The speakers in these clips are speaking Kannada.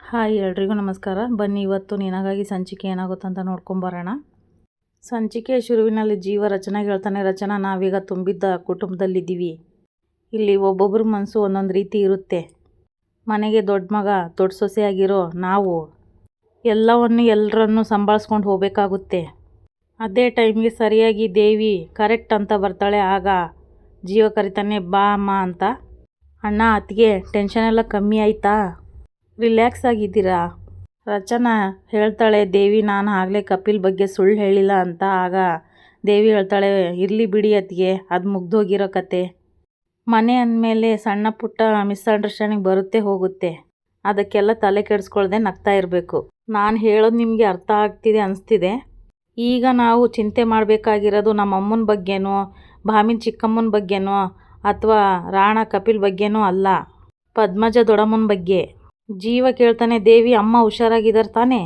ಹಾಯ್ ಎಲ್ರಿಗೂ ನಮಸ್ಕಾರ. ಬನ್ನಿ ಇವತ್ತು ನಿನಗಾಗಿ ಸಂಚಿಕೆ ಏನಾಗುತ್ತಂತ ನೋಡ್ಕೊಂಬರೋಣ. ಸಂಚಿಕೆ ಶುರುವಿನಲ್ಲಿ ಜೀವ ರಚನೆಗೆ ಹೇಳ್ತಾನೆ, ರಚನಾ ನಾವೀಗ ತುಂಬಿದ್ದ ಕುಟುಂಬದಲ್ಲಿದ್ದೀವಿ. ಇಲ್ಲಿ ಒಬ್ಬೊಬ್ಬರ ಮನಸ್ಸು ಒಂದೊಂದು ರೀತಿ ಇರುತ್ತೆ. ಮನೆಗೆ ದೊಡ್ಡ ಮಗ ದೊಡ್ಡ ಸೊಸೆಯಾಗಿರೋ ನಾವು ಎಲ್ಲರನ್ನೂ ಸಂಭಾಳಿಸ್ಕೊಂಡು ಹೋಗಬೇಕಾಗುತ್ತೆ. ಅದೇ ಟೈಮ್ಗೆ ಸರಿಯಾಗಿ ದೇವಿ ಕರೆಕ್ಟ್ ಅಂತ ಬರ್ತಾಳೆ. ಆಗ ಜೀವ ಕರಿತಾನೆ, ಬಾ ಅಮ್ಮ ಅಂತ. ಅಣ್ಣ ಅತ್ತಿಗೆ ಟೆನ್ಷನ್ ಎಲ್ಲ ಕಮ್ಮಿ ಆಯಿತಾ, ರಿಲ್ಯಾಕ್ಸ್ ಆಗಿದ್ದೀರಾ? ರಚನಾ ಹೇಳ್ತಾಳೆ, ದೇವಿ ನಾನು ಆಗಲೇ ಕಪಿಲ್ ಬಗ್ಗೆ ಸುಳ್ಳು ಹೇಳಿಲ್ಲ ಅಂತ. ಆಗ ದೇವಿ ಹೇಳ್ತಾಳೆ, ಇರಲಿ ಬಿಡಿ ಅತ್ತಿಗೆ, ಅದು ಮುಗ್ದೋಗಿರೋ ಕತೆ. ಮನೆ ಅಂದಮೇಲೆ ಸಣ್ಣ ಪುಟ್ಟ ಮಿಸ್ಅಂಡರ್ಸ್ಟ್ಯಾಂಡಿಂಗ್ ಬರುತ್ತೆ ಹೋಗುತ್ತೆ, ಅದಕ್ಕೆಲ್ಲ ತಲೆ ಕೆಡಿಸ್ಕೊಳ್ದೆ ನಗ್ತಾ ಇರಬೇಕು. ನಾನು ಹೇಳೋದು ನಿಮಗೆ ಅರ್ಥ ಆಗ್ತಿದೆ ಅನಿಸ್ತಿದೆ. ಈಗ ನಾವು ಚಿಂತೆ ಮಾಡಬೇಕಾಗಿರೋದು ನಮ್ಮ ಅಮ್ಮನ ಬಗ್ಗೆನೋ ಭಾಮಿನ ಚಿಕ್ಕಮ್ಮನ ಬಗ್ಗೆನೋ ಅಥವಾ ರಾಣ ಕಪಿಲ್ ಬಗ್ಗೆನೋ ಅಲ್ಲ, ಪದ್ಮಜ ದೊಡ್ಡಮ್ಮನ ಬಗ್ಗೆ. ಜೀವ ಕೇಳ್ತಾನೆ, ದೇವಿ ಅಮ್ಮ ಹುಷಾರಾಗಿದ್ದಾರೆ ತಾನೇ,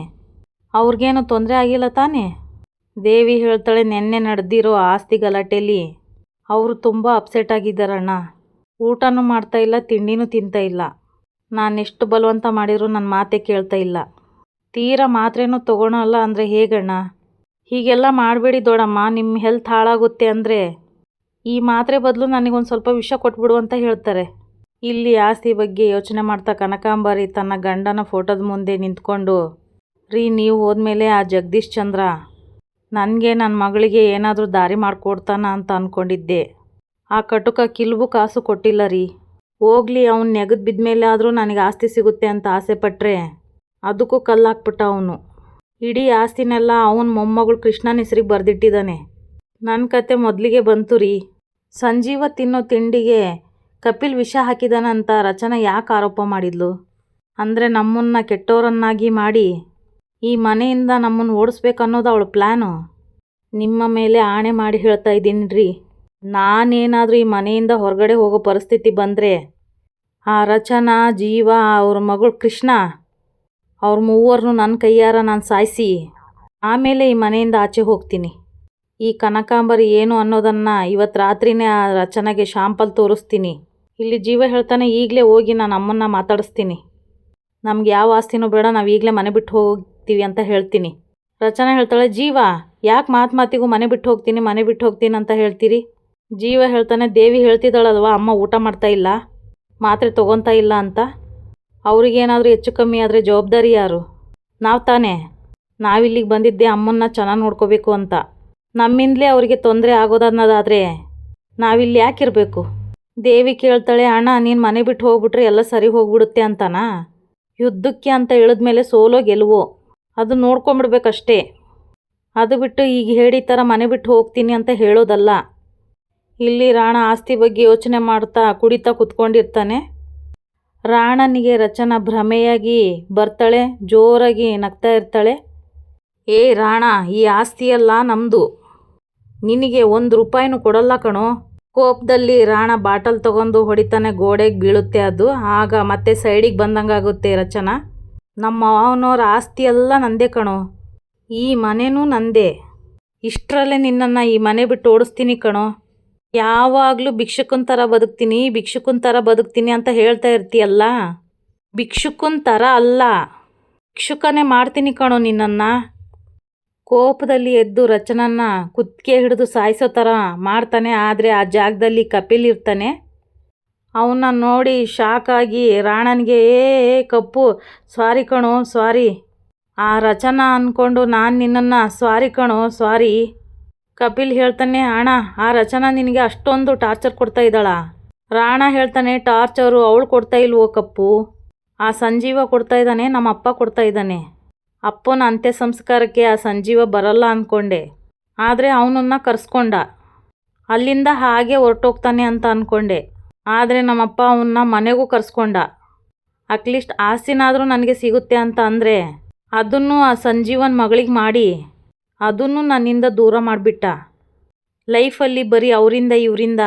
ಅವ್ರಿಗೇನು ತೊಂದರೆ ಆಗಿಲ್ಲ ತಾನೇ? ದೇವಿ ಹೇಳ್ತಾಳೆ, ನೆನ್ನೆ ನಡೆದಿರೋ ಆಸ್ತಿ ಗಲಾಟೆಯಲ್ಲಿ ಅವರು ತುಂಬ ಅಪ್ಸೆಟ್ ಆಗಿದ್ದಾರಣ್ಣ. ಊಟನೂ ಮಾಡ್ತಾಯಿಲ್ಲ, ತಿಂಡಿನೂ ತಿಂತಾ ಇಲ್ಲ. ನಾನೆಷ್ಟು ಬಲವಂತ ಮಾಡಿದ್ರು ನನ್ನ ಮಾತೆ ಕೇಳ್ತಾ ಇಲ್ಲ. ತೀರಾ ಮಾತ್ರೆನೂ ತೊಗೊಳಲ್ಲ ಅಂದರೆ ಹೇಗಣ್ಣ? ಹೀಗೆಲ್ಲ ಮಾಡಬೇಡಿ ದೊಡ್ಡಮ್ಮ, ನಿಮ್ಮ ಹೆಲ್ತ್ ಹಾಳಾಗುತ್ತೆ ಅಂದರೆ ಈ ಮಾತ್ರೆ ಬದಲು ನನಗೊಂದು ಸ್ವಲ್ಪ ವಿಷ ಕೊಟ್ಬಿಡು ಅಂತ ಹೇಳ್ತಾರೆ. ಇಲ್ಲಿ ಆಸ್ತಿ ಬಗ್ಗೆ ಯೋಚನೆ ಮಾಡ್ತಾ ಕನಕಾಂಬರಿ ತನ್ನ ಗಂಡನ ಫೋಟೋದ ಮುಂದೆ ನಿಂತ್ಕೊಂಡು, ರೀ ನೀವು ಹೋದ್ಮೇಲೆ ಆ ಜಗದೀಶ್ ಚಂದ್ರ ನನಗೆ ನನ್ನ ಮಗಳಿಗೆ ಏನಾದರೂ ದಾರಿ ಮಾಡಿಕೊಡ್ತಾನ ಅಂತ ಅಂದ್ಕೊಂಡಿದ್ದೆ. ಆ ಕಟುಕ ಕಿಲ್ಬು ಕಾಸು ಕೊಟ್ಟಿಲ್ಲ ರೀ. ಹೋಗ್ಲಿ, ಅವ್ನು ನೆಗದು ಬಿದ್ಮೇಲೆ ಆದರೂ ನನಗೆ ಆಸ್ತಿ ಸಿಗುತ್ತೆ ಅಂತ ಆಸೆ ಪಟ್ಟರೆ ಅದಕ್ಕೂ ಕಲ್ಲಾಕ್ಬಿಟ್ಟ ಅವನು. ಇಡೀ ಆಸ್ತಿನೆಲ್ಲ ಅವನ ಮೊಮ್ಮಗಳು ಕೃಷ್ಣನ ಹೆಸ್ರಿಗೆ ಬರೆದಿಟ್ಟಿದ್ದಾನೆ. ನನ್ನ ಕತೆ ಮೊದಲಿಗೆ ಬಂತು ರೀ. ಸಂಜೀವ ತಿನ್ನೋ ತಿಂಡಿಗೆ ಕಪಿಲ್ ವಿಷ ಹಾಕಿದಾನಂತ ರಚನಾ ಯಾಕೆ ಆರೋಪ ಮಾಡಿದ್ಲು ಅಂದರೆ ನಮ್ಮನ್ನ ಕೆಟ್ಟವರನ್ನಾಗಿ ಮಾಡಿ ಈ ಮನೆಯಿಂದ ನಮ್ಮನ್ನು ಓಡಿಸ್ಬೇಕನ್ನೋದು ಅವಳ ಪ್ಲ್ಯಾನು. ನಿಮ್ಮ ಮೇಲೆ ಆಣೆ ಮಾಡಿ ಹೇಳ್ತಾ ಇದ್ದೀನಿ ರೀ, ನಾನೇನಾದರೂ ಈ ಮನೆಯಿಂದ ಹೊರಗಡೆ ಹೋಗೋ ಪರಿಸ್ಥಿತಿ ಬಂದರೆ ಆ ರಚನಾ, ಜೀವ, ಅವ್ರ ಮಗಳು ಕೃಷ್ಣ, ಅವ್ರ ಮೂವರನ್ನು ನನ್ನ ಕೈಯಾರ ನಾನು ಸಾಯಿಸಿ ಆಮೇಲೆ ಈ ಮನೆಯಿಂದ ಆಚೆ ಹೋಗ್ತೀನಿ. ಈ ಕನಕಾಂಬರಿ ಏನು ಅನ್ನೋದನ್ನು ಇವತ್ತು ರಾತ್ರಿನೇ ಆ ರಚನೆಗೆ ಶಾಂಪಲ್ ತೋರಿಸ್ತೀನಿ. ಇಲ್ಲಿ ಜೀವ ಹೇಳ್ತಾನೆ, ಈಗಲೇ ಹೋಗಿ ನಾನು ಅಮ್ಮನ್ನ ಮಾತಾಡಿಸ್ತೀನಿ. ನಮ್ಗೆ ಯಾವ ಆಸ್ತಿನೂ ಬೇಡ, ನಾವು ಈಗಲೇ ಮನೆ ಬಿಟ್ಟು ಹೋಗ್ತೀವಿ ಅಂತ ಹೇಳ್ತೀನಿ. ರಚನಾ ಹೇಳ್ತಾಳೆ, ಜೀವ ಯಾಕೆ ಮಾತಿಗೂ ಮನೆ ಬಿಟ್ಟು ಹೋಗ್ತೀನಿ ಅಂತ ಹೇಳ್ತೀರಿ? ಜೀವ ಹೇಳ್ತಾನೆ, ದೇವಿ ಹೇಳ್ತಿದ್ದಾಳಲ್ವ ಅಮ್ಮ ಊಟ ಮಾಡ್ತಾ ಇಲ್ಲ, ಮಾತ್ರೆ ತೊಗೊತಾ ಇಲ್ಲ ಅಂತ. ಅವ್ರಿಗೇನಾದರೂ ಹೆಚ್ಚು ಕಮ್ಮಿ ಆದರೆ ಜವಾಬ್ದಾರಿ ಯಾರು? ನಾವು ತಾನೇ. ನಾವಿಲ್ಲಿಗೆ ಬಂದಿದ್ದೆ ಅಮ್ಮನ್ನ ಚೆನ್ನಾಗಿ ನೋಡ್ಕೋಬೇಕು ಅಂತ. ನಮ್ಮಿಂದಲೇ ಅವರಿಗೆ ತೊಂದರೆ ಆಗೋದನ್ನೋದಾದರೆ ನಾವಿಲ್ಲಿ ಯಾಕಿರಬೇಕು? ದೇವಿ ಕೇಳ್ತಾಳೆ, ಅಣ್ಣ ನೀನು ಮನೆ ಬಿಟ್ಟು ಹೋಗ್ಬಿಟ್ರೆ ಎಲ್ಲ ಸರಿ ಹೋಗ್ಬಿಡುತ್ತೆ ಅಂತನಾ? ಯುದ್ಧಕ್ಕೆ ಅಂತ ಇಳಿದ್ಮೇಲೆ ಸೋಲೋ ಗೆಲುವೋ ಅದು ನೋಡ್ಕೊಂಬಿಡ್ಬೇಕಷ್ಟೇ. ಅದು ಬಿಟ್ಟು ಈಗ ಹೇಳಿ ಥರ ಮನೆ ಬಿಟ್ಟು ಹೋಗ್ತೀನಿ ಅಂತ ಹೇಳೋದಲ್ಲ. ಇಲ್ಲಿ ರಾಣ ಆಸ್ತಿ ಬಗ್ಗೆ ಯೋಚನೆ ಮಾಡ್ತಾ ಕುಡಿತಾ ಕುತ್ಕೊಂಡಿರ್ತಾನೆ. ರಾಣನಿಗೆ ರಚನಾ ಭ್ರಮೆಯಾಗಿ ಬರ್ತಾಳೆ, ಜೋರಾಗಿ ನಗ್ತಾ ಇರ್ತಾಳೆ. ಏ ರಾಣ, ಈ ಆಸ್ತಿಯೆಲ್ಲ ನಮ್ಮದು, ನಿನಗೆ 1 ರೂಪಾಯಿನೂ ಕೊಡಲ್ಲ ಕಣೋ. ಕೋಪದಲ್ಲಿ ರಾಣ ಬಾಟಲ್ ತಗೊಂಡು ಹೊಡಿತಾನೆ, ಗೋಡೆಗೆ ಬೀಳುತ್ತೆ ಅದು. ಆಗ ಮತ್ತೆ ಸೈಡಿಗೆ ಬಂದಂಗಾಗುತ್ತೆ ರಚನಾ. ನಮ್ಮ ಅವನವ್ರ ಆಸ್ತಿ ಎಲ್ಲ ನಂದೇ ಕಣೋ, ಈ ಮನೆನೂ ನಂದೇ, ಇಷ್ಟರಲ್ಲೇ ನಿನ್ನನ್ನು ಈ ಮನೆ ಬಿಟ್ಟು ಓಡಿಸ್ತೀನಿ ಕಣೋ. ಯಾವಾಗಲೂ ಭಿಕ್ಷುಕನ ಥರ ಬದುಕ್ತೀನಿ ಅಂತ ಹೇಳ್ತಾ ಇರ್ತೀಯಲ್ಲ, ಭಿಕ್ಷುಕನ ಥರ ಅಲ್ಲ, ಭಿಕ್ಷುಕನೇ ಮಾಡ್ತೀನಿ ಕಣೋ ನಿನ್ನನ್ನು. ಕೋಪದಲ್ಲಿ ಎದ್ದು ರಚನನ್ನ ಕುತ್ತಿಗೆ ಹಿಡಿದು ಸಾಯಿಸೋ ಥರ ಮಾಡ್ತಾನೆ. ಆದರೆ ಆ ಜಾಗದಲ್ಲಿ ಕಪಿಲ್ ಇರ್ತಾನೆ. ಅವನ್ನ ನೋಡಿ ಶಾಕ್ ಆಗಿ ರಾಣನಿಗೆ, ಏ ಕಪ್ಪು, ಸಾರಿ ಕಣೋ ಸಾರಿ. ಆ ರಚನಾ ಅಂದ್ಕೊಂಡು ನಾನು ನಿನ್ನನ್ನು ಸಾರಿ ಕಣೋ ಸಾರಿ. ಕಪಿಲ್ ಹೇಳ್ತಾನೆ, ಅಣ್ಣ ಆ ರಚನಾ ನಿನಗೆ ಅಷ್ಟೊಂದು ಟಾರ್ಚರ್ ಕೊಡ್ತಾ ಇದ್ದಾಳ? ರಾಣ ಹೇಳ್ತಾನೆ, ಟಾರ್ಚರು ಅವಳು ಕೊಡ್ತಾ ಇಲ್ವೋ ಕಪ್ಪು, ಆ ಸಂಜೀವ ಕೊಡ್ತಾ ಇದ್ದಾನೆ, ನಮ್ಮ ಅಪ್ಪ ಕೊಡ್ತಾ ಇದ್ದಾನೆ. ಅಪ್ಪನ ಅಂತ್ಯ ಸಂಸ್ಕಾರಕ್ಕೆ ಆ ಸಂಜೀವ ಬರಲ್ಲ ಅಂದ್ಕೊಂಡೆ, ಆದರೆ ಅವನನ್ನು ಕರೆಸ್ಕೊಂಡ. ಅಲ್ಲಿಂದ ಹಾಗೆ ಹೊರಟೋಗ್ತಾನೆ ಅಂತ ಅಂದ್ಕೊಂಡೆ, ಆದರೆ ನಮ್ಮಪ್ಪ ಅವನ್ನ ಮನೆಗೂ ಕರೆಸ್ಕೊಂಡ. ಅಟ್ಲೀಸ್ಟ್ ಆಸ್ತಿನಾದರೂ ನನಗೆ ಸಿಗುತ್ತೆ ಅಂತ ಅಂದರೆ ಅದನ್ನು ಆ ಸಂಜೀವನ ಮಗಳಿಗೆ ಮಾಡಿ ಅದನ್ನು ನನ್ನಿಂದ ದೂರ ಮಾಡಿಬಿಟ್ಟ. ಲೈಫಲ್ಲಿ ಬರೀ ಅವರಿಂದ ಇವರಿಂದ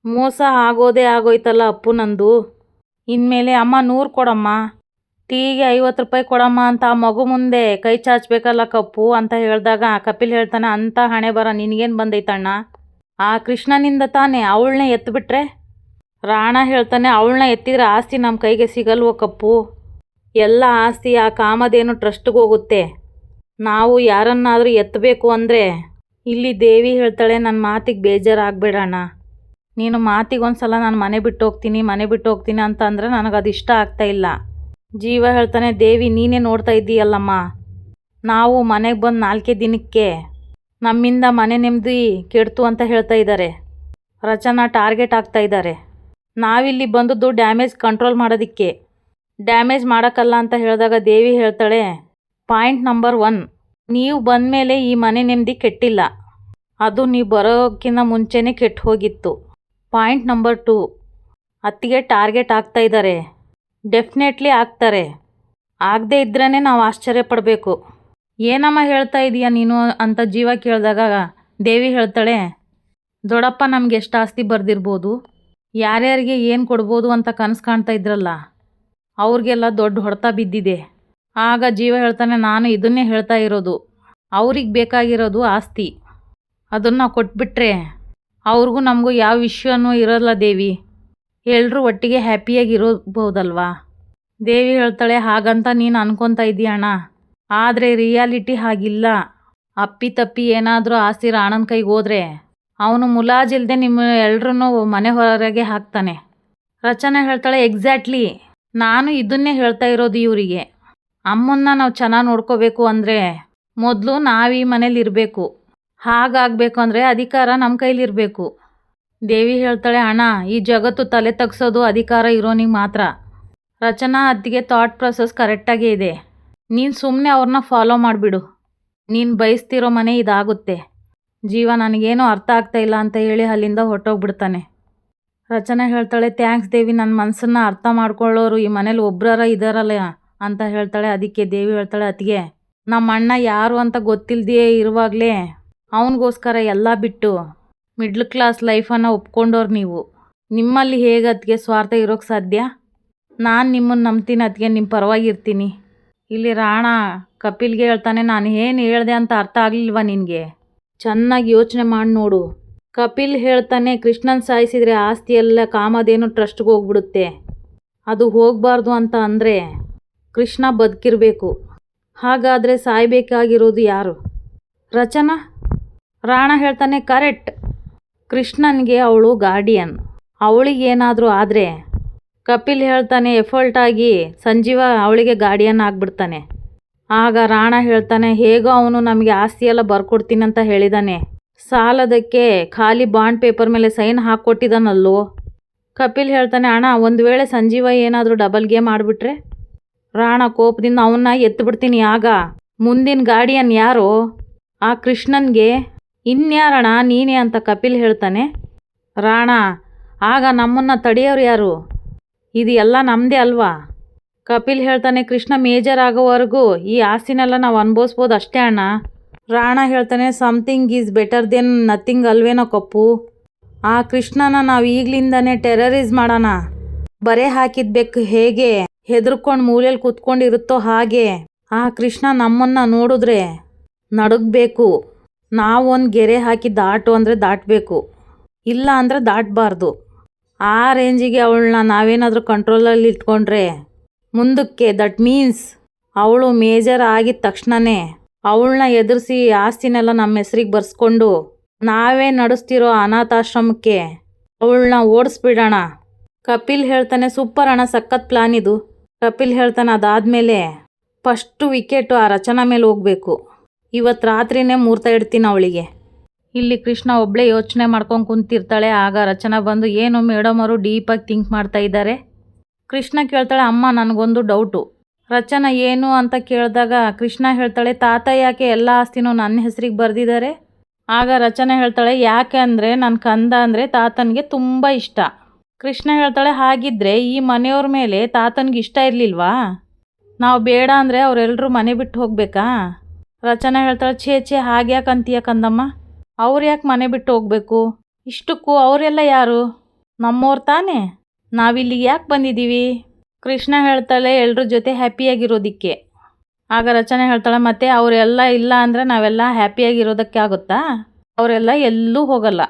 ಮೋಸ ಆಗೋದೇ ಆಗೋಯ್ತಲ್ಲ ಅಪ್ಪು ನಂದು. ಇನ್ಮೇಲೆ ಅಮ್ಮ 100 ಕೊಡಮ್ಮ, ಟೀಗೆ 50 ರೂಪಾಯಿ ಕೊಡಮ್ಮ ಅಂತ ಆ ಮಗು ಮುಂದೆ ಕೈ ಚಾಚಬೇಕಲ್ಲ ಕಪ್ಪು ಅಂತ ಹೇಳಿದಾಗ ಕಪಿಲ್ ಹೇಳ್ತಾನೆ, ಅಂಥ ಹಣೆ ಬರ ನಿನಗೇನು ಬಂದೈತಣ್ಣ? ಆ ಕೃಷ್ಣನಿಂದ ತಾನೇ ಅವಳನ್ನೇ ಎತ್ತಿಬಿಟ್ರೆ? ರಾಣ ಹೇಳ್ತಾನೆ, ಅವಳನ್ನ ಎತ್ತಿದ್ರೆ ಆಸ್ತಿ ನಮ್ಮ ಕೈಗೆ ಸಿಗಲ್ವೋ ಕಪ್ಪು, ಎಲ್ಲ ಆಸ್ತಿ ಆ ಕಾಮಧೇನು ಟ್ರಸ್ಟ್ಗೆ ಹೋಗುತ್ತೆ. ನಾವು ಯಾರನ್ನಾದರೂ ಎತ್ತಬೇಕು ಅಂದರೆ ಇಲ್ಲಿ ದೇವಿ ಹೇಳ್ತಾಳೆ, ನನ್ನ ಮಾತಿಗೆ ಬೇಜಾರಾಗಬೇಡ ಅಣ್ಣ. ನೀನು ಮಾತಿಗೆ ಒಂದು ಸಲ ನಾನು ಮನೆ ಬಿಟ್ಟು ಹೋಗ್ತೀನಿ ಅಂತ ಅಂದರೆ ನನಗದು ಇಷ್ಟ ಆಗ್ತಾಯಿಲ್ಲ. ಜೀವ ಹೇಳ್ತಾನೆ, ದೇವಿ ನೀನೇ ನೋಡ್ತಾ ಇದ್ದೀಯಲ್ಲಮ್ಮ, ನಾವು ಮನೆಗೆ ಬಂದು 4 ದಿನಕ್ಕೆ ನಮ್ಮಿಂದ ಮನೆ ನೆಮ್ಮದಿ ಕೆಡ್ತು ಅಂತ ಹೇಳ್ತಾ ಇದ್ದಾರೆ. ರಚನಾ ಟಾರ್ಗೆಟ್ ಆಗ್ತಾ ಇದ್ದಾರೆ. ನಾವಿಲ್ಲಿ ಬಂದದ್ದು ಡ್ಯಾಮೇಜ್ ಕಂಟ್ರೋಲ್ ಮಾಡೋದಕ್ಕೆ, ಡ್ಯಾಮೇಜ್ ಮಾಡೋಕ್ಕಲ್ಲ ಅಂತ ಹೇಳಿದಾಗ ದೇವಿ ಹೇಳ್ತಾಳೆ, ಪಾಯಿಂಟ್ ನಂಬರ್ 1, ನೀವು ಬಂದಮೇಲೆ ಈ ಮನೆ ನೆಮ್ಮದಿ ಕೆಟ್ಟಿಲ್ಲ, ಅದು ನೀವು ಬರೋಕ್ಕಿಂತ ಮುಂಚೆನೇ ಕೆಟ್ಟು ಹೋಗಿತ್ತು. ಪಾಯಿಂಟ್ ನಂಬರ್ 2, ಅತ್ತಿಗೆ ಟಾರ್ಗೆಟ್ ಆಗ್ತಾ ಇದ್ದಾರೆ. ಡೆಫಿನೆಟ್ಲಿ ಆಗ್ತಾರೆ. ಆಗದೇ ಇದ್ರೇ ನಾವು ಆಶ್ಚರ್ಯ ಪಡಬೇಕು. ಏನಮ್ಮ ಹೇಳ್ತಾ ಇದೀಯ ನೀನು ಅಂತ ಜೀವ ಕೇಳಿದಾಗ ದೇವಿ ಹೇಳ್ತಾಳೆ, ದೊಡ್ಡಪ್ಪ ನಮ್ಗೆ ಎಷ್ಟು ಆಸ್ತಿ ಬರ್ದಿರ್ಬೋದು, ಯಾರ್ಯಾರಿಗೆ ಏನು ಕೊಡ್ಬೋದು ಅಂತ ಕನಸು ಕಾಣ್ತಾ ಇದ್ರಲ್ಲ, ಅವ್ರಿಗೆಲ್ಲ ದೊಡ್ಡ ಹೊಡೆತ ಬಿದ್ದಿದೆ. ಆಗ ಜೀವ ಹೇಳ್ತಾನೆ, ನಾನು ಇದನ್ನೇ ಹೇಳ್ತಾ ಇರೋದು, ಅವ್ರಿಗೆ ಬೇಕಾಗಿರೋದು ಆಸ್ತಿ, ಅದನ್ನು ಕೊಟ್ಬಿಟ್ರೆ ಅವ್ರಿಗೂ ನಮಗೂ ಯಾವ ವಿಷಯನೂ ಇರೋಲ್ಲ ದೇವಿ, ಎಲ್ಲರೂ ಒಟ್ಟಿಗೆ ಹ್ಯಾಪಿಯಾಗಿರೋಬೋದಲ್ವಾ. ದೇವಿ ಹೇಳ್ತಾಳೆ, ಹಾಗಂತ ನೀನು ಅನ್ಕೊತಾ ಇದೀಯಣ್ಣ, ಆದರೆ ರಿಯಾಲಿಟಿ ಹಾಗಿಲ್ಲ. ಅಪ್ಪಿತಪ್ಪಿ ಏನಾದರೂ ಆಸ್ತಿ ರಾಣನ ಕೈಗೆ ಹೋದರೆ ಅವನು ಮುಲಾಜಿಲ್ಲದೆ ನಿಮ್ಮ ಎಲ್ರೂ ಮನೆ ಹೊರಗೆ ಹಾಕ್ತಾನೆ. ರಚನೆ ಹೇಳ್ತಾಳೆ, ಎಕ್ಸಾಕ್ಟ್ಲಿ ನಾನು ಇದನ್ನೇ ಹೇಳ್ತಾ ಇರೋದು ಇವರಿಗೆ. ಅಮ್ಮನ್ನ ನಾವು ಚೆನ್ನಾಗಿ ನೋಡ್ಕೋಬೇಕು ಅಂದರೆ ಮೊದಲು ನಾವು ಈ ಮನೇಲಿ ಇರಬೇಕು. ಹಾಗಾಗಬೇಕು ಅಂದರೆ ಅಧಿಕಾರ ನಮ್ಮ ಕೈಲಿರಬೇಕು. ದೇವಿ ಹೇಳ್ತಾಳೆ, ಅಣ್ಣ ಈ ಜಗತ್ತು ತಲೆ ತಗ್ಸೋದು ಅಧಿಕಾರ ಇರೋನಿಗೆ ಮಾತ್ರ. ರಚನಾ ಅತ್ತಿಗೆ ಥಾಟ್ ಪ್ರೊಸೆಸ್ ಕರೆಕ್ಟಾಗೇ ಇದೆ. ನೀನು ಸುಮ್ಮನೆ ಅವ್ರನ್ನ ಫಾಲೋ ಮಾಡಿಬಿಡು, ನೀನು ಬಯಸ್ತಿರೋ ಮನೆ ಇದಾಗುತ್ತೆ. ಜೀವ ನನಗೇನೂ ಅರ್ಥ ಆಗ್ತಾಯಿಲ್ಲ ಅಂತ ಹೇಳಿ ಅಲ್ಲಿಂದ ಹೊರಟೋಗ್ಬಿಡ್ತಾನೆ. ರಚನೆ ಹೇಳ್ತಾಳೆ, ಥ್ಯಾಂಕ್ಸ್ ದೇವಿ, ನನ್ನ ಮನಸ್ಸನ್ನು ಅರ್ಥ ಮಾಡ್ಕೊಳ್ಳೋರು ಈ ಮನೇಲಿ ಒಬ್ಬರ ಇದಾರಲ್ಲ ಅಂತ ಹೇಳ್ತಾಳೆ. ಅದಕ್ಕೆ ದೇವಿ ಹೇಳ್ತಾಳೆ, ಅತ್ತಿಗೆ ನಮ್ಮ ಅಣ್ಣ ಯಾರು ಅಂತ ಗೊತ್ತಿಲ್ಲದೆಯೇ ಇರುವಾಗಲೇ ಅವನಿಗೋಸ್ಕರ ಎಲ್ಲ ಬಿಟ್ಟು ಮಿಡ್ಲ್ ಕ್ಲಾಸ್ ಲೈಫನ್ನು ಒಪ್ಕೊಂಡವ್ರು ನೀವು. ನಿಮ್ಮಲ್ಲಿ ಹೇಗೆ ಅತ್ತಿಗೆ ಸ್ವಾರ್ಥ ಇರೋಕ್ಕೆ ಸಾಧ್ಯ? ನಾನು ನಿಮ್ಮನ್ನು ನಂಬ್ತೀನಿ ಅತ್ತಿಗೆ, ನಿಮ್ಮ ಪರವಾಗಿರ್ತೀನಿ. ಇಲ್ಲಿ ರಾಣ ಕಪಿಲ್ಗೆ ಹೇಳ್ತಾನೆ, ನಾನು ಏನು ಹೇಳ್ದೆ ಅಂತ ಅರ್ಥ ಆಗಲಿಲ್ವಾ ನಿನಗೆ? ಚೆನ್ನಾಗಿ ಯೋಚನೆ ಮಾಡಿ ನೋಡು. ಕಪಿಲ್ ಹೇಳ್ತಾನೆ, ಕೃಷ್ಣನ್ ಸಾಯಿಸಿದರೆ ಆಸ್ತಿ ಎಲ್ಲ ಕಾಮಧೇನು ಟ್ರಸ್ಟ್ಗೆ ಹೋಗ್ಬಿಡುತ್ತೆ. ಅದು ಹೋಗಬಾರ್ದು ಅಂತ ಅಂದರೆ ಕೃಷ್ಣ ಬದುಕಿರಬೇಕು. ಹಾಗಾದರೆ ಸಾಯಬೇಕಾಗಿರೋದು ಯಾರು? ರಚನಾ. ರಾಣ ಹೇಳ್ತಾನೆ, ಕರೆಕ್ಟ್, ಕೃಷ್ಣನ್ಗೆ ಅವಳು ಗಾರ್ಡಿಯನ್, ಅವಳಿಗೇನಾದರೂ ಆದರೆ ಕಪಿಲ್ ಹೇಳ್ತಾನೆ ಎಫರ್ಟಾಗಿ ಸಂಜೀವ ಅವಳಿಗೆ ಗಾರ್ಡಿಯನ್ ಆಗಿಬಿಡ್ತಾನೆ. ಆಗ ರಾಣ ಹೇಳ್ತಾನೆ, ಹೇಗೋ ಅವನು ನಮಗೆ ಆಸ್ತಿಯೆಲ್ಲ ಬರ್ಕೊಡ್ತೀನಿ ಅಂತ ಹೇಳಿದಾನೆ, ಸಾಲದಕ್ಕೆ ಖಾಲಿ ಬಾಂಡ್ ಪೇಪರ್ ಮೇಲೆ ಸೈನ್ ಹಾಕ್ಕೊಟ್ಟಿದ್ದಾನಲ್ಲೋ. ಕಪಿಲ್ ಹೇಳ್ತಾನೆ, ಅಣ್ಣ ಒಂದು ವೇಳೆ ಸಂಜೀವ ಏನಾದರೂ ಡಬಲ್ ಗೇಮ್ ಮಾಡಿಬಿಟ್ರೆ? ರಾಣ ಕೋಪದಿಂದ, ಅವನ್ನ ಎತ್ತಿಬಿಡ್ತೀನಿ. ಆಗ ಮುಂದಿನ ಗಾರ್ಡಿಯನ್ ಯಾರೋ ಆ ಕೃಷ್ಣನ್ಗೆ ಇನ್ಯಾರಣ ನೀನೇ ಅಂತ ಕಪಿಲ್ ಹೇಳ್ತಾನೆ. ರಾಣ, ಆಗ ನಮ್ಮನ್ನು ತಡೆಯೋರು ಯಾರು? ಇದು ಎಲ್ಲ ನಮ್ಮದೇ ಅಲ್ವಾ? ಕಪಿಲ್ ಹೇಳ್ತಾನೆ, ಕೃಷ್ಣ ಮೇಜರ್ ಆಗೋವರೆಗೂ ಈ ಆಸ್ತಿನೆಲ್ಲ ನಾವು ಅನುಭವಿಸ್ಬೋದು ಅಷ್ಟೇ ಅಣ್ಣ. ರಾಣ ಹೇಳ್ತಾನೆ, something is better than nothing ಅಲ್ವೇನೋ ಕಪ್ಪು. ಆ ಕೃಷ್ಣನ ನಾವು ಈಗಲಿಂದನೇ ಟೆರರಿಸ್ ಮಾಡೋಣ. ಬರೆ ಹಾಕಿದ ಬೆಕ್ಕು ಹೇಗೆ ಹೆದರ್ಕೊಂಡು ಮೂಲೆಯಲ್ಲಿ ಕೂತ್ಕೊಂಡಿರುತ್ತೋ ಹಾಗೆ ಆ ಕೃಷ್ಣ ನಮ್ಮನ್ನು ನೋಡಿದ್ರೆ ನಡುಗಬೇಕು. ನಾವೊಂದು ಗೆರೆ ಹಾಕಿ ದಾಟು ಅಂದರೆ ದಾಟಬೇಕು, ಇಲ್ಲ ಅಂದರೆ ದಾಟಬಾರ್ದು. ಆ ರೇಂಜಿಗೆ ಅವಳನ್ನ ನಾವೇನಾದರೂ ಕಂಟ್ರೋಲಲ್ಲಿ ಇಟ್ಕೊಂಡ್ರೆ ಮುಂದಕ್ಕೆ, ದಟ್ ಮೀನ್ಸ್ ಅವಳು ಮೇಜರ್ ಆಗಿದ ತಕ್ಷಣವೇ ಅವಳನ್ನ ಎದುರಿಸಿ ಆಸ್ತಿನೆಲ್ಲ ನಮ್ಮ ಹೆಸ್ರಿಗೆ ಬರ್ಸ್ಕೊಂಡು ನಾವೇ ನಡೆಸ್ತಿರೋ ಅನಾಥಾಶ್ರಮಕ್ಕೆ ಅವಳನ್ನ ಓಡಿಸ್ಬಿಡೋಣ. ಕಪಿಲ್ ಹೇಳ್ತಾನೆ, ಸೂಪರ್ ಅಣ್ಣ, ಸಖತ್ ಪ್ಲಾನ್ ಇದು. ಕಪಿಲ್ ಹೇಳ್ತಾನೆ, ಅದಾದಮೇಲೆ ಫಸ್ಟು ವಿಕೆಟು ಆ ರಚನಾ ಮೇಲೆ ಹೋಗಬೇಕು. ಇವತ್ತು ರಾತ್ರಿನೇ ಮುಹೂರ್ತ ಇಡ್ತೀನಿ ಅವಳಿಗೆ. ಇಲ್ಲಿ ಕೃಷ್ಣ ಒಬ್ಬಳೇ ಯೋಚನೆ ಮಾಡ್ಕೊಂಡು ಕುಂತಿರ್ತಾಳೆ. ಆಗ ರಚನಾ ಬಂದು, ಏನು ಮೇಡಮ್ ಅವರು ಡೀಪಾಗಿ ಥಿಂಕ್ ಮಾಡ್ತಾ ಇದ್ದಾರೆ? ಕೃಷ್ಣ ಕೇಳ್ತಾಳೆ, ಅಮ್ಮ ನನಗೊಂದು ಡೌಟು. ರಚನಾ ಏನು ಅಂತ ಕೇಳಿದಾಗ ಕೃಷ್ಣ ಹೇಳ್ತಾಳೆ, ತಾತ ಯಾಕೆ ಎಲ್ಲ ಆಸ್ತಿನೂ ನನ್ನ ಹೆಸರಿಗೆ ಬರೆದಿದ್ದಾರೆ? ಆಗ ರಚನಾ ಹೇಳ್ತಾಳೆ, ಯಾಕೆ ಅಂದರೆ ನನ್ನ ಕಂದ ಅಂದರೆ ತಾತನಿಗೆ ತುಂಬ ಇಷ್ಟ. ಕೃಷ್ಣ ಹೇಳ್ತಾಳೆ, ಹಾಗಿದ್ದರೆ ಈ ಮನೆಯವ್ರ ಮೇಲೆ ತಾತನಿಗೆ ಇಷ್ಟ ಇರಲಿಲ್ವಾ? ನಾವು ಬೇಡ ಅಂದರೆ ಅವರೆಲ್ಲರೂ ಮನೆ ಬಿಟ್ಟು ಹೋಗಬೇಕಾ? ರಚನಾ ಹೇಳ್ತಾಳೆ, ಛೇ ಹಾಗ್ಯಾಕೆ ಅಂತೀಯ ಕಂದಮ್ಮ, ಅವ್ರು ಯಾಕೆ ಮನೆ ಬಿಟ್ಟು ಹೋಗಬೇಕು? ಇಷ್ಟಕ್ಕೂ ಅವರೆಲ್ಲ ಯಾರು? ನಮ್ಮವ್ರು ತಾನೇ, ನಾವಿಲ್ಲಿಗೆ ಯಾಕೆ ಬಂದಿದ್ದೀವಿ? ಕೃಷ್ಣ ಹೇಳ್ತಾಳೆ, ಎಲ್ಲರ ಜೊತೆ ಹ್ಯಾಪಿಯಾಗಿರೋದಕ್ಕೆ. ಆಗ ರಚನೆ ಹೇಳ್ತಾಳೆ, ಮತ್ತೆ ಅವರೆಲ್ಲ ಇಲ್ಲ ಅಂದರೆ ನಾವೆಲ್ಲ ಹ್ಯಾಪಿಯಾಗಿರೋದಕ್ಕೆ ಆಗುತ್ತಾ? ಅವರೆಲ್ಲ ಎಲ್ಲೂ ಹೋಗಲ್ಲ,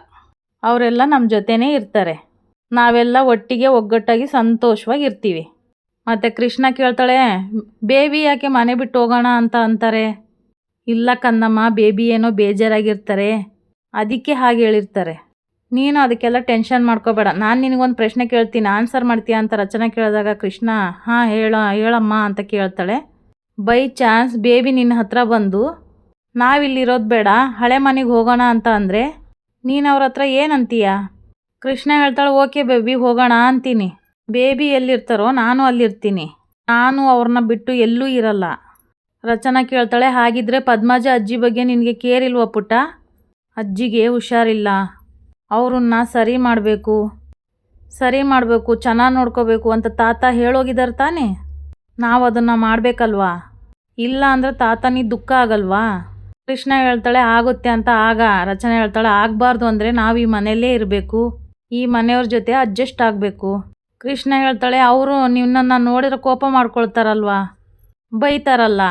ಅವರೆಲ್ಲ ನಮ್ಮ ಜೊತೆನೇ ಇರ್ತಾರೆ. ನಾವೆಲ್ಲ ಒಟ್ಟಿಗೆ ಒಗ್ಗಟ್ಟಾಗಿ ಸಂತೋಷವಾಗಿ ಇರ್ತೀವಿ. ಮತ್ತು ಕೃಷ್ಣ ಕೇಳ್ತಾಳೆ, ಬೇಬಿ ಯಾಕೆ ಮನೆ ಬಿಟ್ಟು ಹೋಗೋಣ ಅಂತ ಅಂತಾರೆ. ಇಲ್ಲ ಕಂದಮ್ಮ, ಬೇಬಿ ಏನೋ ಬೇಜಾರಾಗಿರ್ತಾರೆ, ಅದಕ್ಕೆ ಹಾಗೆ ಹೇಳಿರ್ತಾರೆ. ನೀನು ಅದಕ್ಕೆಲ್ಲ ಟೆನ್ಷನ್ ಮಾಡ್ಕೋಬೇಡ. ನಾನು ನಿನಗೊಂದು ಪ್ರಶ್ನೆ ಕೇಳ್ತೀನಿ, ಆನ್ಸರ್ ಮಾಡ್ತೀಯಾ ಅಂತ ರಚನೆ ಕೇಳಿದಾಗ ಕೃಷ್ಣ ಹಾಂ ಹೇಳಮ್ಮ ಅಂತ ಕೇಳ್ತಾಳೆ. ಬೈ ಚಾನ್ಸ್ ಬೇಬಿ ನಿನ್ನ ಹತ್ರ ಬಂದು ನಾವಿಲ್ಲಿರೋದು ಬೇಡ, ಹಳೆ ಮನೆಗೆ ಹೋಗೋಣ ಅಂತ ಅಂದರೆ ನೀನು ಅವ್ರ ಹತ್ರ ಏನಂತೀಯ? ಕೃಷ್ಣ ಹೇಳ್ತಾಳೆ, ಓಕೆ ಬೇಬಿ ಹೋಗೋಣ ಅಂತೀನಿ. ಬೇಬಿ ಎಲ್ಲಿರ್ತಾರೋ ನಾನು ಅಲ್ಲಿರ್ತೀನಿ, ನಾನು ಅವ್ರನ್ನ ಬಿಟ್ಟು ಎಲ್ಲೂ ಇರಲ್ಲ. ರಚನಾ ಕೇಳ್ತಾಳೆ, ಹಾಗಿದ್ರೆ ಪದ್ಮಜ ಅಜ್ಜಿ ಬಗ್ಗೆ ನಿನಗೆ ಕೇರ್ ಇಲ್ವಾ ಪುಟ್ಟ? ಅಜ್ಜಿಗೆ ಹುಷಾರಿಲ್ಲ, ಅವ್ರನ್ನ ಸರಿ ಮಾಡಬೇಕು, ಚೆನ್ನಾಗಿ ನೋಡ್ಕೋಬೇಕು ಅಂತ ತಾತ ಹೇಳೋಗಿದ್ದಾರೆ ತಾನೇ. ನಾವು ಅದನ್ನು ಮಾಡಬೇಕಲ್ವಾ? ಇಲ್ಲ ಅಂದರೆ ತಾತನಿಗೆ ದುಃಖ ಆಗಲ್ವಾ? ಕೃಷ್ಣ ಹೇಳ್ತಾಳೆ, ಆಗುತ್ತೆ ಅಂತ. ಆಗ ರಚನೆ ಹೇಳ್ತಾಳೆ, ಆಗಬಾರ್ದು ಅಂದರೆ ನಾವು ಈ ಮನೆಯಲ್ಲೇ ಇರಬೇಕು, ಈ ಮನೆಯವ್ರ ಜೊತೆ ಅಡ್ಜಸ್ಟ್ ಆಗಬೇಕು. ಕೃಷ್ಣ ಹೇಳ್ತಾಳೆ, ಅವರು ನಿನ್ನನ್ನು ನೋಡಿದ್ರೆ ಕೋಪ ಮಾಡ್ಕೊಳ್ತಾರಲ್ವಾ, ಬೈತಾರಲ್ಲ.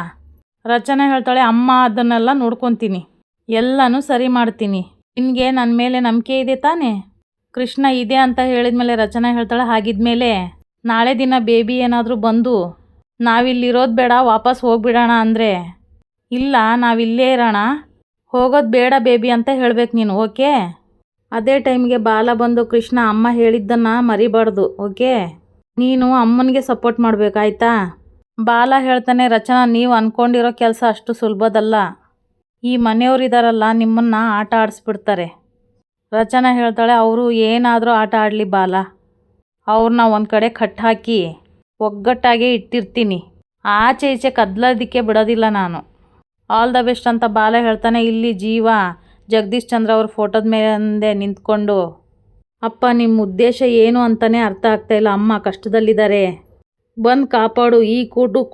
ರಚನೆ ಹೇಳ್ತಾಳೆ, ಅಮ್ಮ ಅದನ್ನೆಲ್ಲ ನೋಡ್ಕೊತೀನಿ, ಎಲ್ಲನೂ ಸರಿ ಮಾಡ್ತೀನಿ, ನಿನಗೆ ನನ್ನ ಮೇಲೆ ನಂಬಿಕೆ ಇದೆ ತಾನೇ? ಕೃಷ್ಣ ಇದೆ ಅಂತ ಹೇಳಿದ್ಮೇಲೆ ರಚನೆ ಹೇಳ್ತಾಳೆ, ಹಾಗಿದ್ಮೇಲೆ ನಾಳೆ ದಿನ ಬೇಬಿ ಏನಾದರೂ ಬಂದು ನಾವಿಲ್ಲಿರೋದು ಬೇಡ ವಾಪಸ್ ಹೋಗ್ಬಿಡೋಣ ಅಂದರೆ, ಇಲ್ಲ ನಾವಿಲ್ಲೇ ಇರೋಣ, ಹೋಗೋದು ಬೇಡ ಬೇಬಿ ಅಂತ ಹೇಳ್ಬೇಕು ನೀನು, ಓಕೆ? ಅದೇ ಟೈಮ್ಗೆ ಬಾಲ ಬಂದು, ಕೃಷ್ಣ ಅಮ್ಮ ಹೇಳಿದ್ದನ್ನು ಮರಿಬಾರ್ದು, ಓಕೆ? ನೀನು ಅಮ್ಮನಿಗೆ ಸಪೋರ್ಟ್ ಮಾಡಬೇಕಾಯ್ತಾ? ಬಾಲ ಹೇಳ್ತಾನೆ, ರಚನಾ ನೀವು ಅಂದ್ಕೊಂಡಿರೋ ಕೆಲಸ ಅಷ್ಟು ಸುಲಭದಲ್ಲ, ಈ ಮನೆಯವರಿದಾರಲ್ಲ ನಿಮ್ಮನ್ನು ಆಟ ಆಡಿಸ್ಬಿಡ್ತಾರೆ. ರಚನಾ ಹೇಳ್ತಾಳೆ, ಅವರು ಏನಾದರೂ ಆಟ ಆಡಲಿ ಬಾಲ, ಅವ್ರನ್ನ ಒಂದು ಕಡೆ ಕಟ್ಟಾಕಿ ಒಗ್ಗಟ್ಟಾಗೆ ಇಟ್ಟಿರ್ತೀನಿ, ಆಚೆ ಈಚೆ ಕದಲೋದಕ್ಕೆ ಬಿಡೋದಿಲ್ಲ ನಾನು. ಆಲ್ ದ ಬೆಸ್ಟ್ ಅಂತ ಬಾಲ ಹೇಳ್ತಾನೆ. ಇಲ್ಲಿ ಜೀವ ಜಗದೀಶ್ ಚಂದ್ರ ಅವ್ರ ಫೋಟೋದ ಮೇಲೆ ನಿಂತ್ಕೊಂಡು, ಅಪ್ಪ ನಿಮ್ಮ ಉದ್ದೇಶ ಏನು ಅಂತಲೇ ಅರ್ಥ ಆಗ್ತಾಯಿಲ್ಲ, ಅಮ್ಮ ಕಷ್ಟದಲ್ಲಿದ್ದಾರೆ, ಬಂದು ಕಾಪಾಡು, ಈ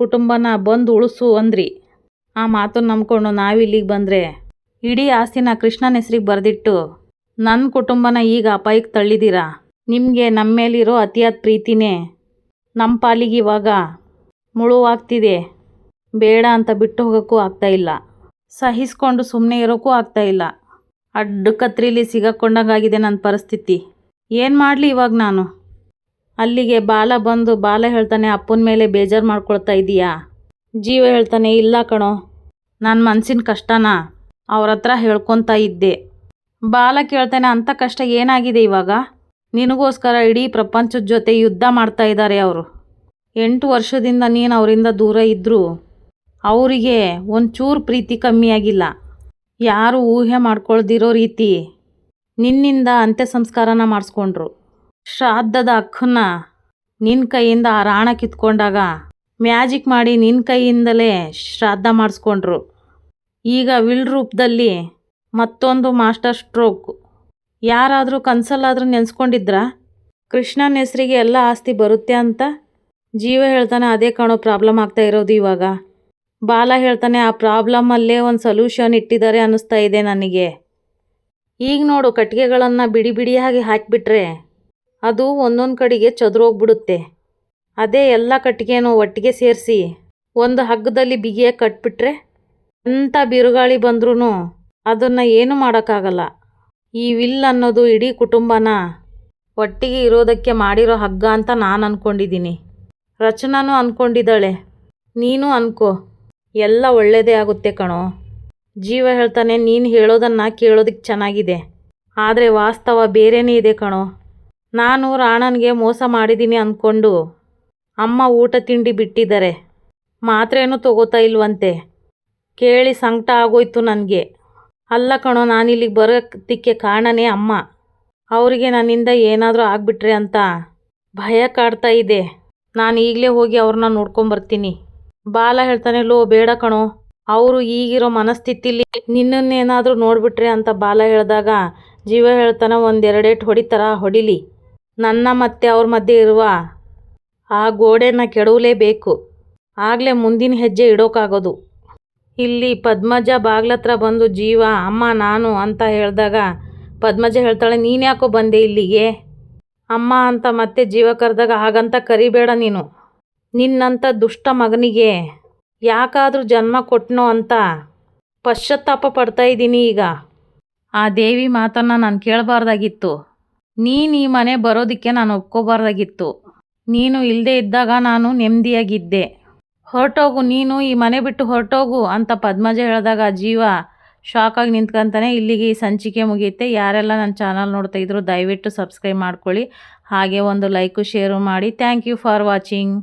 ಕುಟುಂಬನ ಬಂದು ಉಳಿಸು ಅಂದ್ರಿ. ಆ ಮಾತನ್ನು ನಂಬ್ಕೊಂಡು ನಾವಿಲ್ಲಿಗೆ ಬಂದರೆ ಇಡೀ ಆಸ್ತಿನ ಕೃಷ್ಣನ ಹೆಸ್ರಿಗೆ ಬರೆದಿಟ್ಟು ನನ್ನ ಕುಟುಂಬನ ಈಗ ಅಪಾಯಕ್ಕೆ ತಳ್ಳಿದ್ದೀರಾ. ನಿಮಗೆ ನಮ್ಮ ಮೇಲಿರೋ ಅತಿಯಾದ ಪ್ರೀತಿನೇ ನಮ್ಮ ಪಾಲಿಗೆ ಇವಾಗ ಮುಳುವಾಗ್ತಿದೆ. ಬೇಡ ಅಂತ ಬಿಟ್ಟು ಹೋಗೋಕ್ಕೂ ಆಗ್ತಾಯಿಲ್ಲ, ಸಹಿಸ್ಕೊಂಡು ಸುಮ್ಮನೆ ಇರೋಕ್ಕೂ ಆಗ್ತಾಯಿಲ್ಲ. ಅಡ್ಡ ಕತ್ರಿಲಿ ಸಿಗಾಕೊಂಡಂಗಾಗಿದೆ ನನ್ನ ಪರಿಸ್ಥಿತಿ. ಏನು ಮಾಡಲಿ ಇವಾಗ ನಾನು? ಅಲ್ಲಿಗೆ ಬಾಲ ಬಂದು ಬಾಲ ಹೇಳ್ತಾನೆ, ಅಪ್ಪನ ಮೇಲೆ ಬೇಜಾರು ಮಾಡ್ಕೊಳ್ತಾ ಇದೀಯಾ? ಜೀವ ಹೇಳ್ತಾನೆ, ಇಲ್ಲ ಕಣೋ, ನನ್ನ ಮನಸ್ಸಿನ ಕಷ್ಟನ ಅವ್ರ ಹತ್ರ ಹೇಳ್ಕೊತಾ ಇದ್ದೆ. ಬಾಲ ಕೇಳ್ತಾನೆ, ಅಂಥ ಕಷ್ಟ ಏನಾಗಿದೆ ಇವಾಗ? ನಿನಗೋಸ್ಕರ ಇಡೀ ಪ್ರಪಂಚದ ಜೊತೆ ಯುದ್ಧ ಮಾಡ್ತಾ ಇದ್ದಾರೆ ಅವರು. 8 ವರ್ಷದಿಂದ ನೀನು ಅವರಿಂದ ದೂರ ಇದ್ದರೂ ಅವರಿಗೆ ಒಂಚೂರು ಪ್ರೀತಿ ಕಮ್ಮಿಯಾಗಿಲ್ಲ. ಯಾರು ಊಹೆ ಮಾಡ್ಕೊಳ್ದಿರೋ ರೀತಿ ನಿನ್ನಿಂದ ಅಂತ್ಯ ಸಂಸ್ಕಾರನ ಮಾಡಿಸ್ಕೊಂಡ್ರು. ಶ್ರಾದ್ದದ ಹಕ್ಕನ್ನ ನಿನ್ನ ಕೈಯಿಂದ ಆ ರಾಣ ಕಿತ್ಕೊಂಡಾಗ ಮ್ಯಾಜಿಕ್ ಮಾಡಿ ನಿನ್ನ ಕೈಯಿಂದಲೇ ಶ್ರಾದ್ದ ಮಾಡಿಸ್ಕೊಂಡ್ರು. ಈಗ ವಿಲ್ ರೂಪದಲ್ಲಿ ಮತ್ತೊಂದು ಮಾಸ್ಟರ್ ಸ್ಟ್ರೋಕ್. ಯಾರಾದರೂ ಕನಸಲ್ಲಾದರೂ ನೆನೆಸ್ಕೊಂಡಿದ್ರಾ ಕೃಷ್ಣನ ಹೆಸರಿಗೆ ಎಲ್ಲ ಆಸ್ತಿ ಬರುತ್ತೆ ಅಂತ? ಜೀವ ಹೇಳ್ತಾನೆ, ಅದೇ ಕಾಣೋ ಪ್ರಾಬ್ಲಮ್ ಆಗ್ತಾ ಇರೋದು ಇವಾಗ. ಬಾಲ ಹೇಳ್ತಾನೆ, ಆ ಪ್ರಾಬ್ಲಮಲ್ಲೇ ಒಂದು ಸೊಲ್ಯೂಷನ್ ಇಟ್ಟಿದ್ದಾರೆ ಅನ್ನಿಸ್ತಾ ಇದೆ ನನಗೆ. ಈಗ ನೋಡು, ಕಟ್ಟಿಗೆಗಳನ್ನು ಬಿಡಿ ಬಿಡಿಯಾಗಿ ಹಾಕಿಬಿಟ್ರೆ ಅದು ಒಂದೊಂದು ಕಡೆಗೆ ಚದುರೋಗ್ಬಿಡುತ್ತೆ. ಅದೇ ಎಲ್ಲ ಕಟ್ಟಿಗೆನೂ ಒಟ್ಟಿಗೆ ಸೇರಿಸಿ ಒಂದು ಹಗ್ಗದಲ್ಲಿ ಬಿಗಿಯಾಗಿ ಕಟ್ಬಿಟ್ರೆ ಎಂಥ ಬಿರುಗಾಳಿ ಬಂದ್ರೂ ಅದನ್ನು ಏನೂ ಮಾಡೋಕ್ಕಾಗಲ್ಲ. ಈ ವಿಲ್ ಅನ್ನೋದು ಇಡೀ ಕುಟುಂಬನ ಒಟ್ಟಿಗೆ ಇರೋದಕ್ಕೆ ಮಾಡಿರೋ ಹಗ್ಗ ಅಂತ ನಾನು ಅಂದ್ಕೊಂಡಿದ್ದೀನಿ. ರಚನಾನೂ ಅಂದ್ಕೊಂಡಿದ್ದಾಳೆ, ನೀನು ಅನ್ಕೋ, ಎಲ್ಲ ಒಳ್ಳೆಯದೇ ಆಗುತ್ತೆ ಕಣೋ. ಜೀವ ಹೇಳ್ತಾನೆ, ನೀನು ಹೇಳೋದನ್ನು ಕೇಳೋದಕ್ಕೆ ಚೆನ್ನಾಗಿದೆ, ಆದರೆ ವಾಸ್ತವ ಬೇರೆಯೇ ಇದೆ ಕಣೋ. ನಾನು ರಾಣನಿಗೆ ಮೋಸ ಮಾಡಿದ್ದೀನಿ ಅಂದ್ಕೊಂಡು ಅಮ್ಮ ಊಟ ತಿಂಡಿ ಬಿಟ್ಟಿದ್ದಾರೆ, ಮಾತ್ರೇನೂ ತಗೋತಾ ಇಲ್ವಂತೆ. ಕೇಳಿ ಸಂಕಟ ಆಗೋಯ್ತು ನನಗೆ. ಅಲ್ಲ ಕಣೋ, ನಾನಿಲ್ಲಿಗೆ ಬರೋದಕ್ಕೆ ಕಾರಣನೇ ಅಮ್ಮ. ಅವರಿಗೆ ನನ್ನಿಂದ ಏನಾದರೂ ಆಗಿಬಿಟ್ರೆ ಅಂತ ಭಯ ಕಾಡ್ತಾ ಇದೆ. ನಾನು ಈಗಲೇ ಹೋಗಿ ಅವ್ರನ್ನ ನೋಡ್ಕೊಂಬರ್ತೀನಿ. ಬಾಲ ಹೇಳ್ತಾನೆ, ಲೋ ಬೇಡ ಕಣೋ, ಅವರು ಈಗಿರೋ ಮನಸ್ಥಿತಿಲಿ ನಿನ್ನನ್ನೇನಾದರೂ ನೋಡಿಬಿಟ್ರೆ ಅಂತ ಬಾಲ ಹೇಳಿದಾಗ ಜೀವ ಹೇಳ್ತಾನೆ, 1-2 ಏಟು ಹೊಡಿಲಿ, ನನ್ನ ಮತ್ತೆ ಅವ್ರ ಮಧ್ಯೆ ಇರುವ ಆ ಗೋಡೆನ ಕೆಡವಲೇಬೇಕು, ಆಗಲೇ ಮುಂದಿನ ಹೆಜ್ಜೆ ಇಡೋಕ್ಕಾಗೋದು. ಇಲ್ಲಿ ಪದ್ಮಜ ಬಾಗ್ಲತ್ರ ಬಂದು ಜೀವ ಅಮ್ಮ ನಾನು ಅಂತ ಹೇಳಿದಾಗ ಪದ್ಮಜ ಹೇಳ್ತಾಳೆ, ನೀನು ಯಾಕೋ ಬಂದೆ ಇಲ್ಲಿಗೆ ಅಮ್ಮ ಅಂತ. ಮತ್ತೆ ಜೀವ ಕರೆದಾಗ ಹಾಗಂತ ಕರಿಬೇಡ ನೀನು, ನಿನ್ನಂಥ ದುಷ್ಟ ಮಗನಿಗೆ ಯಾಕಾದರೂ ಜನ್ಮ ಕೊಟ್ಟನೋ ಅಂತ ಪಶ್ಚಾತ್ತಾಪ ಪಡ್ತಾ ಇದ್ದೀನಿ ಈಗ. ಆ ದೇವಿ ಮಾತನ್ನು ನಾನು ಕೇಳಬಾರ್ದಾಗಿತ್ತು, ನೀನು ಈ ಮನೆ ಬರೋದಕ್ಕೆ ನಾನು ಒಪ್ಕೋಬಾರ್ದಾಗಿತ್ತು. ನೀನು ಇಲ್ಲದೆ ಇದ್ದಾಗ ನಾನು ನೆಮ್ಮದಿಯಾಗಿದ್ದೆ. ಹೊರಟೋಗು, ನೀನು ಈ ಮನೆ ಬಿಟ್ಟು ಹೊರಟೋಗು ಅಂತ ಪದ್ಮಜ ಹೇಳಿದಾಗ ಜೀವ ಶಾಕಾಗಿ ನಿಂತ್ಕೊಂತಾನೆ. ಇಲ್ಲಿಗೆ ಈ ಸಂಚಿಕೆ ಮುಗಿಯುತ್ತೆ. ಯಾರೆಲ್ಲ ನನ್ನ ಚಾನಲ್ ನೋಡ್ತಾ ಇದ್ರು ದಯವಿಟ್ಟು ಸಬ್ಸ್ಕ್ರೈಬ್ ಮಾಡ್ಕೊಳ್ಳಿ, ಹಾಗೆ ಒಂದು ಲೈಕು ಶೇರು ಮಾಡಿ. Thank you for watching.